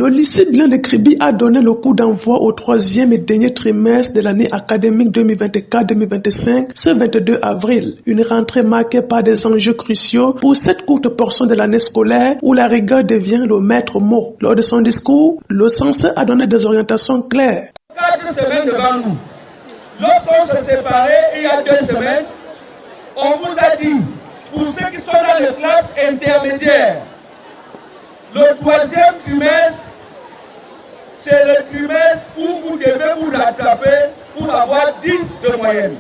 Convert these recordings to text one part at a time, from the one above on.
Le lycée Bilan de Kribi a donné le coup d'envoi au troisième et dernier trimestre de l'année académique 2024-2025 ce 22 avril. Une rentrée marquée par des enjeux cruciaux pour cette courte portion de l'année scolaire où la rigueur devient le maître mot. Lors de son discours, le censeur a donné des orientations claires. 4 semaines devant nous. Lorsqu'on s'est séparés il y a 2 semaines, on vous a dit, pour ceux qui sont dans les classes intermédiaires, le troisième trimestre, c'est le trimestre où vous devez vous rattraper pour avoir 10 de moyenne.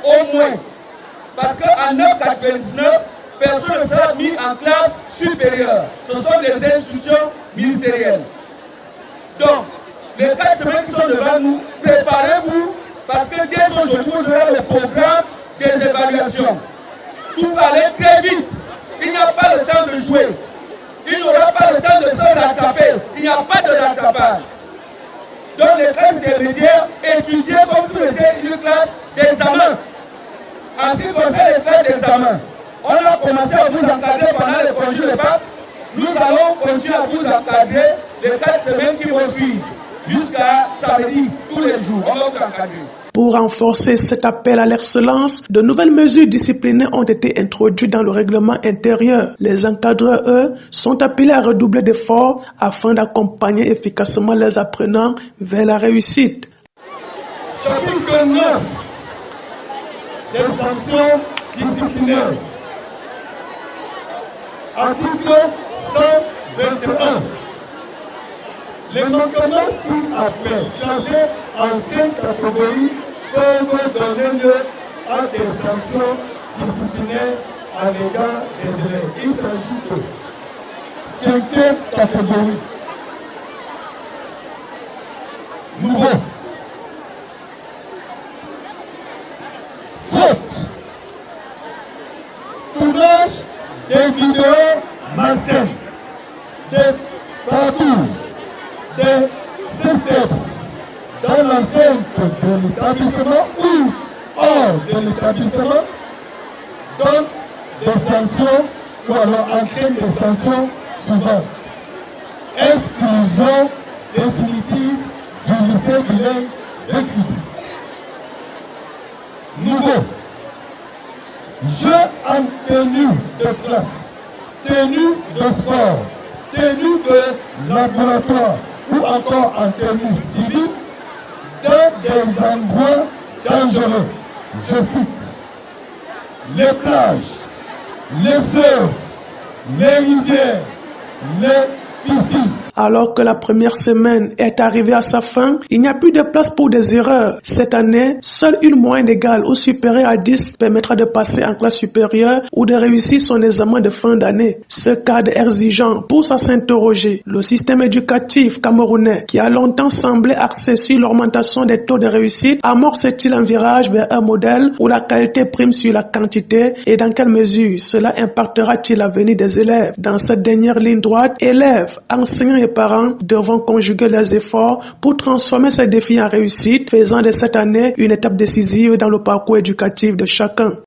Au moins. Parce qu'en 9,99, personne ne sera mis en classe supérieure. Ce sont des institutions ministérielles. Donc, les 4 semaines qui sont devant nous, préparez-vous parce que dès aujourd'hui, vous aurez le programme des évaluations. Tout va aller très vite. Il n'y a pas le temps de jouer. Il n'y aura pas le temps de se rattraper. Il n'y a pas de rattrapage. Donc les classes intermédiaires, étudiez comme si c'était une classe d'examen. En ce qui concerne les classes d'examen, on a commencé à vous encadrer pendant les congés de Pâques. Nous allons continuer à vous encadrer les 4 semaines qui vont suivre. Jusqu'à samedi, tous les jours, on va vous encadrer. Pour renforcer cet appel à l'excellence, de nouvelles mesures disciplinaires ont été introduites dans le règlement intérieur. Les encadreurs, eux, sont appelés à redoubler d'efforts afin d'accompagner efficacement les apprenants vers la réussite. Chapitre 9 des sanctions disciplinaires. Article 121. Les manquements ci-après, classés en 5 catégories, peuvent donner lieu à des sanctions disciplinaires à l'égard des élèves. Il s'agit de 5e catégorie. Nouveau. Faute. Tournage des vidéos malsaines, des partout, des systems dans l'enceinte de l'établissement ou hors de l'établissement donne des sanctions ou alors entraîne des sanctions suivantes. Exclusion définitive du lycée bilingue de Kribi. Nouveau. Jeu en tenue de classe, tenue de sport, tenue de laboratoire ou encore en tenue civile dans des endroits dangereux. Je cite les plages, les fleuves, les rivières, les piscines. Alors que la première semaine est arrivée à sa fin, il n'y a plus de place pour des erreurs. Cette année, seule une moyenne égale ou supérieure à 10 permettra de passer en classe supérieure ou de réussir son examen de fin d'année. Ce cadre exigeant pousse à s'interroger. Le système éducatif camerounais, qui a longtemps semblé axé sur l'augmentation des taux de réussite, amorce-t-il un virage vers un modèle où la qualité prime sur la quantité et dans quelle mesure cela impactera-t-il l'avenir des élèves? Dans cette dernière ligne droite, élèves, enseignants et parents devront conjuguer leurs efforts pour transformer ces défis en réussite, faisant de cette année une étape décisive dans le parcours éducatif de chacun.